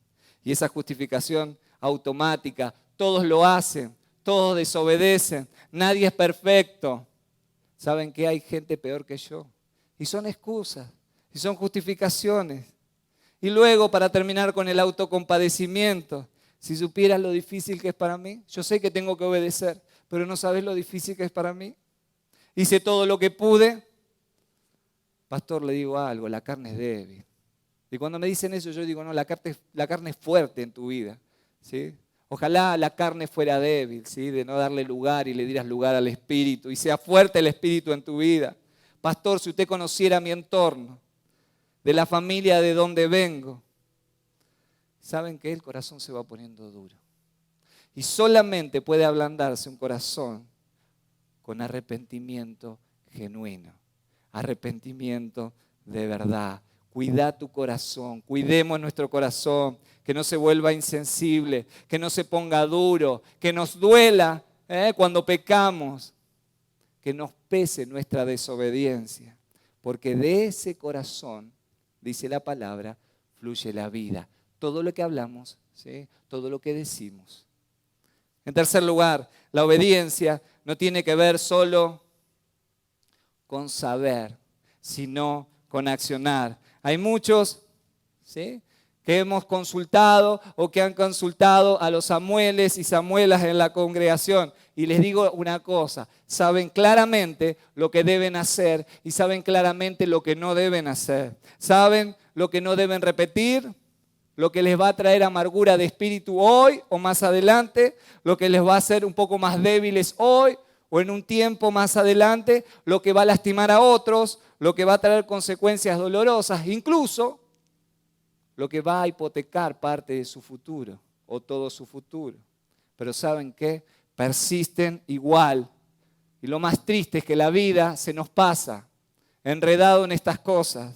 Y esa justificación automática, todos lo hacen, todos desobedecen, nadie es perfecto. ¿Saben qué? Hay gente peor que yo. Y son excusas, y son justificaciones. Y luego, para terminar con el autocompadecimiento, si supieras lo difícil que es para mí, yo sé que tengo que obedecer, pero no sabes lo difícil que es para mí. Hice todo lo que pude. Pastor, le digo algo, la carne es débil. Y cuando me dicen eso, yo digo, no, la carne es fuerte en tu vida, ¿sí? Ojalá la carne fuera débil, ¿sí? De no darle lugar y le dieras lugar al Espíritu y sea fuerte el Espíritu en tu vida. Pastor, si usted conociera mi entorno, de la familia de donde vengo, saben que el corazón se va poniendo duro. Y solamente puede ablandarse un corazón con arrepentimiento genuino, arrepentimiento de verdad. Cuida tu corazón, cuidemos nuestro corazón, que no se vuelva insensible, que no se ponga duro, que nos duela cuando pecamos, que nos pese nuestra desobediencia, porque de ese corazón, dice la palabra, fluye la vida. Todo lo que hablamos, ¿sí? Todo lo que decimos. En tercer lugar, la obediencia no tiene que ver solo con saber, sino con accionar. Hay muchos, ¿sí?, que hemos consultado o que han consultado a los Samueles y Samuelas en la congregación. Y les digo una cosa, saben claramente lo que deben hacer y saben claramente lo que no deben hacer. Saben lo que no deben repetir, lo que les va a traer amargura de espíritu hoy o más adelante, lo que les va a hacer un poco más débiles hoy o en un tiempo más adelante, lo que va a lastimar a otros, lo que va a traer consecuencias dolorosas, incluso lo que va a hipotecar parte de su futuro o todo su futuro. Pero ¿saben qué? Persisten igual. Y lo más triste es que la vida se nos pasa enredado en estas cosas.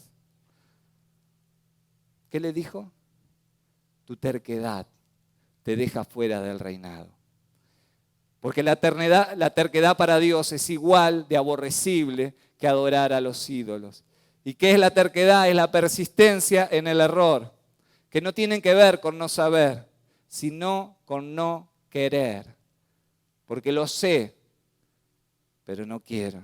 ¿Qué le dijo? Tu terquedad te deja fuera del reinado. Porque la terquedad para Dios es igual de aborrecible que adorar a los ídolos. ¿Y qué es la terquedad? Es la persistencia en el error, que no tienen que ver con no saber, sino con no querer. Porque lo sé, pero no quiero.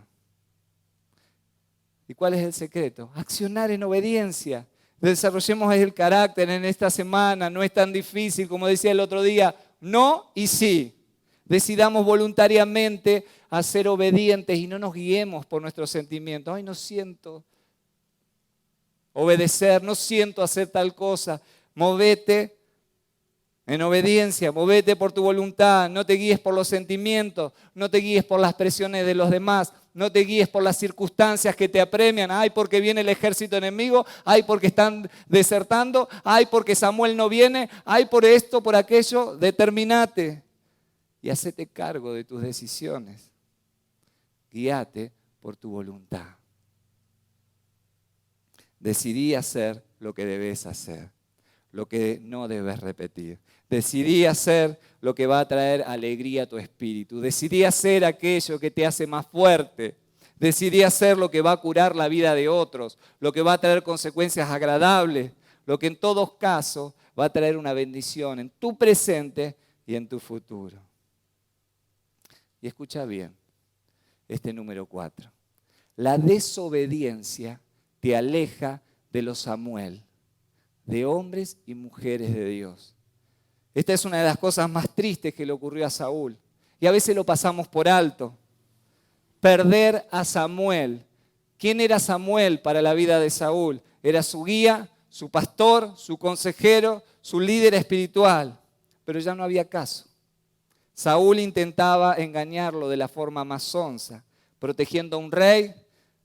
¿Y cuál es el secreto? Accionar en obediencia. Desarrollemos el carácter en esta semana, no es tan difícil, como decía el otro día, no y sí. Decidamos voluntariamente a ser obedientes y no nos guiemos por nuestros sentimientos. Ay, no siento obedecer, no siento hacer tal cosa. Movete en obediencia, movete por tu voluntad, no te guíes por los sentimientos, no te guíes por las presiones de los demás, no te guíes por las circunstancias que te apremian. Ay, porque viene el ejército enemigo, ay, porque están desertando, ay, porque Samuel no viene, ay, por esto, por aquello. Determinate y hacete cargo de tus decisiones. Guíate por tu voluntad. Decidí hacer lo que debes hacer, lo que no debes repetir. Decidí hacer lo que va a traer alegría a tu espíritu. Decidí hacer aquello que te hace más fuerte. Decidí hacer lo que va a curar la vida de otros, lo que va a traer consecuencias agradables, lo que en todos casos va a traer una bendición en tu presente y en tu futuro. Y escucha bien este número 4. La desobediencia te aleja de los Samuel, de hombres y mujeres de Dios. Esta es una de las cosas más tristes que le ocurrió a Saúl. Y a veces lo pasamos por alto. Perder a Samuel. ¿Quién era Samuel para la vida de Saúl? Era su guía, su pastor, su consejero, su líder espiritual. pero ya no había caso. Saúl intentaba engañarlo de la forma más sonsa, protegiendo a un rey,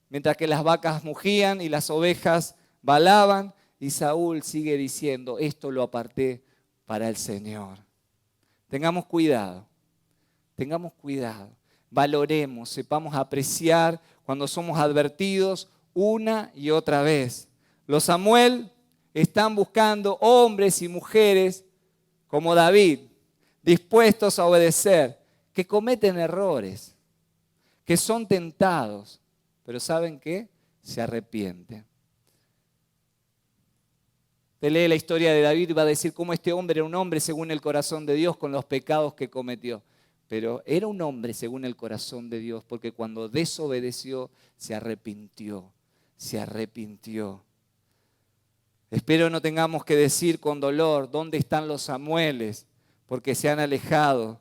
mientras que las vacas mugían y las ovejas balaban, y Saúl sigue diciendo, esto lo aparté para el Señor. Tengamos cuidado, valoremos, sepamos apreciar cuando somos advertidos una y otra vez. Los Samuel están buscando hombres y mujeres como David, dispuestos a obedecer, que cometen errores, que son tentados, pero ¿saben qué? Se arrepienten. Te lee la historia de David y va a decir cómo este hombre era un hombre según el corazón de Dios con los pecados que cometió. Pero era un hombre según el corazón de Dios porque cuando desobedeció se arrepintió. Espero no tengamos que decir con dolor dónde están los Samueles, porque se han alejado,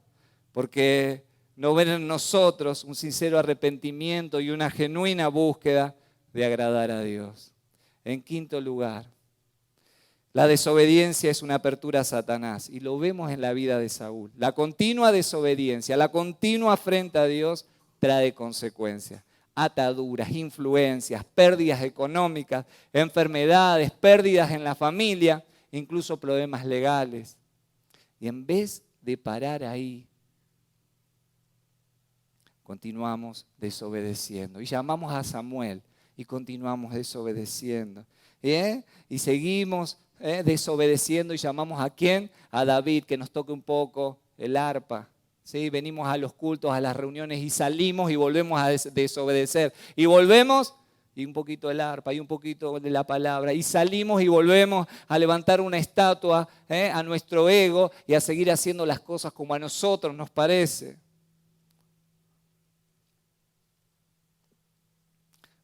porque no ven en nosotros un sincero arrepentimiento y una genuina búsqueda de agradar a Dios. En quinto lugar, la desobediencia es una apertura a Satanás y lo vemos en la vida de Saúl. La continua desobediencia, la continua afrenta a Dios trae consecuencias. Ataduras, influencias, pérdidas económicas, enfermedades, pérdidas en la familia, incluso problemas legales. Y en vez de parar ahí, continuamos desobedeciendo. Y llamamos a Samuel y continuamos desobedeciendo. Y seguimos desobedeciendo y llamamos ¿a quién? A David, que nos toque un poco el arpa. ¿Sí? Venimos a los cultos, a las reuniones y salimos y volvemos a desobedecer. Y volvemos y un poquito el arpa y un poquito de la palabra. Y salimos y volvemos a levantar una estatua a nuestro ego y a seguir haciendo las cosas como a nosotros nos parece.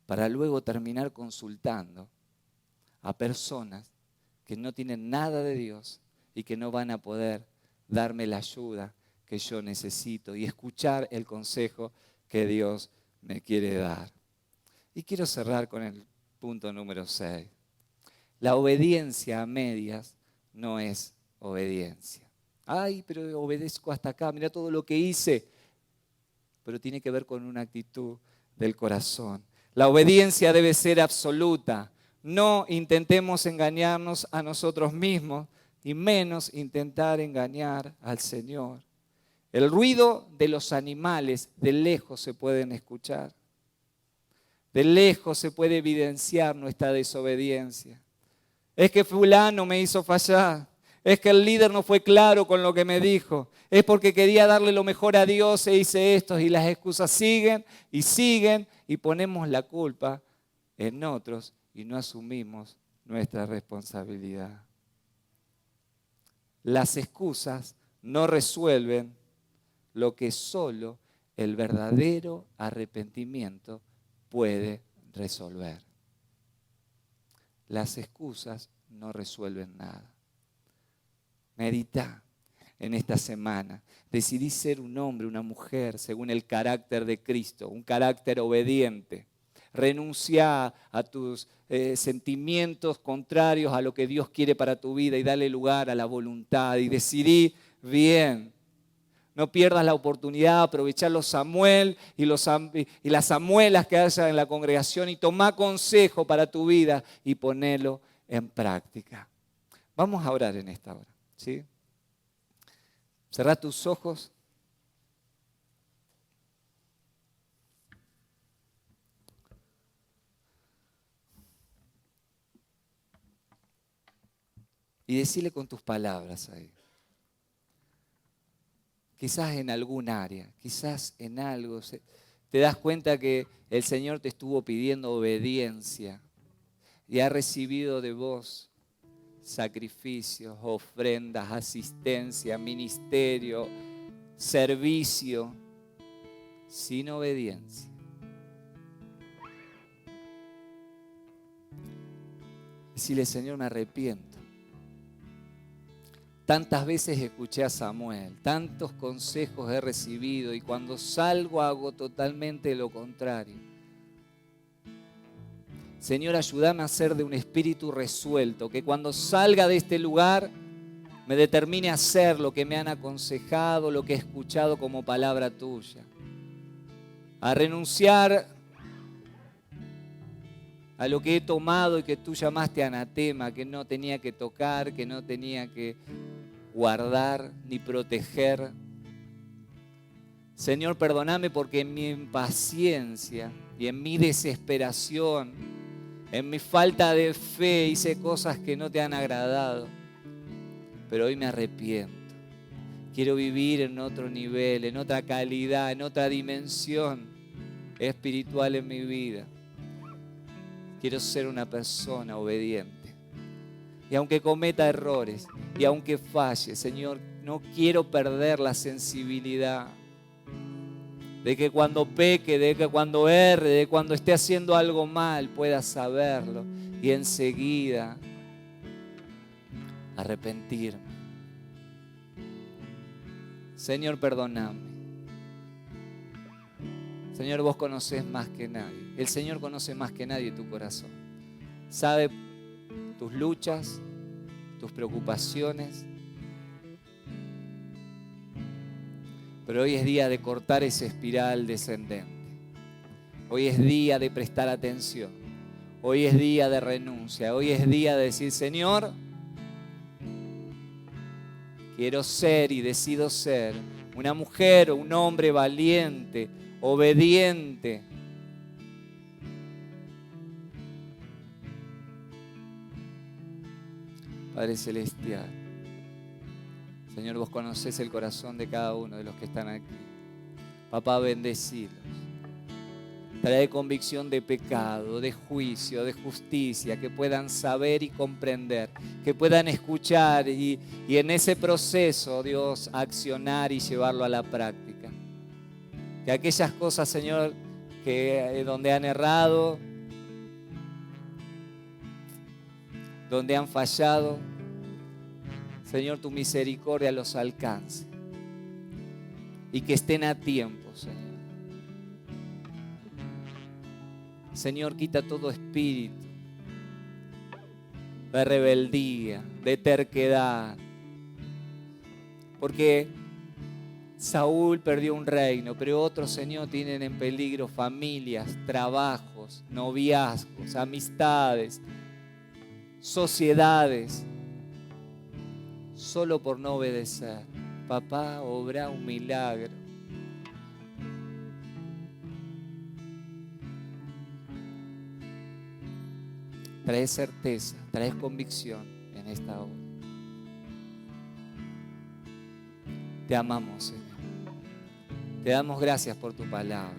Para luego terminar consultando a personas que no tienen nada de Dios y que no van a poder darme la ayuda que yo necesito y escuchar el consejo que Dios me quiere dar. Y quiero cerrar con el punto número 6. La obediencia a medias no es obediencia. Ay, pero obedezco hasta acá, mira todo lo que hice. Pero tiene que ver con una actitud del corazón. La obediencia debe ser absoluta. No intentemos engañarnos a nosotros mismos y menos intentar engañar al Señor. El ruido de los animales de lejos se pueden escuchar. De lejos se puede evidenciar nuestra desobediencia. Es que fulano me hizo fallar. Es que el líder no fue claro con lo que me dijo. Es porque quería darle lo mejor a Dios e hice esto. Y las excusas siguen y ponemos la culpa en otros y no asumimos nuestra responsabilidad. Las excusas no resuelven lo que solo el verdadero arrepentimiento puede resolver. Las excusas no resuelven nada. Medita en esta semana. Decidí ser un hombre, una mujer, según el carácter de Cristo, un carácter obediente. Renuncia a tus sentimientos contrarios a lo que Dios quiere para tu vida y dale lugar a la voluntad. Y decidí bien. No pierdas la oportunidad de aprovechar los Samuel y las Samuelas que haya en la congregación y toma consejo para tu vida y ponelo en práctica. Vamos a orar en esta hora, ¿sí? Cerrá tus ojos. Y decile con tus palabras ahí. Quizás en algún área, quizás en algo, te das cuenta que el Señor te estuvo pidiendo obediencia y ha recibido de vos sacrificios, ofrendas, asistencia, ministerio, servicio, sin obediencia. Decile, Señor, me arrepiento. Tantas veces escuché a Samuel, tantos consejos he recibido y cuando salgo hago totalmente lo contrario. Señor, ayúdame a ser de un espíritu resuelto, que cuando salga de este lugar me determine a hacer lo que me han aconsejado, lo que he escuchado como palabra tuya. A renunciar a lo que he tomado y que tú llamaste anatema, que no tenía que tocar, que no tenía que guardar ni proteger. Señor, perdóname porque en mi impaciencia y en mi desesperación, en mi falta de fe, hice cosas que no te han agradado. Pero hoy me arrepiento. Quiero vivir en otro nivel, en otra calidad, en otra dimensión espiritual en mi vida. Quiero ser una persona obediente. Y aunque cometa errores, y aunque falle, Señor, no quiero perder la sensibilidad de que cuando peque, de que cuando erre, de cuando esté haciendo algo mal, pueda saberlo y enseguida arrepentirme. Señor, perdóname. Señor, vos conocés más que nadie. El Señor conoce más que nadie tu corazón. Sabe tus luchas, tus preocupaciones. Pero hoy es día de cortar esa espiral descendente. Hoy es día de prestar atención. Hoy es día de renuncia. Hoy es día de decir, Señor, quiero ser y decido ser una mujer o un hombre valiente, obediente. Padre Celestial, Señor, vos conocés el corazón de cada uno de los que están aquí. Papá, bendecilos. Trae convicción de pecado, de juicio, de justicia, que puedan saber y comprender, que puedan escuchar y en ese proceso, Dios, accionar y llevarlo a la práctica. Que aquellas cosas, Señor, que donde han errado, donde han fallado, Señor, tu misericordia los alcance y que estén a tiempo, Señor. Señor, quita todo espíritu de rebeldía, de terquedad, porque Saúl perdió un reino, pero otros, Señor, tienen en peligro familias, trabajos, noviazgos, amistades, sociedades, solo por no obedecer. Papá, obra un milagro. Traes certeza, traes convicción en esta hora. Te amamos, Señor. Te damos gracias por tu palabra.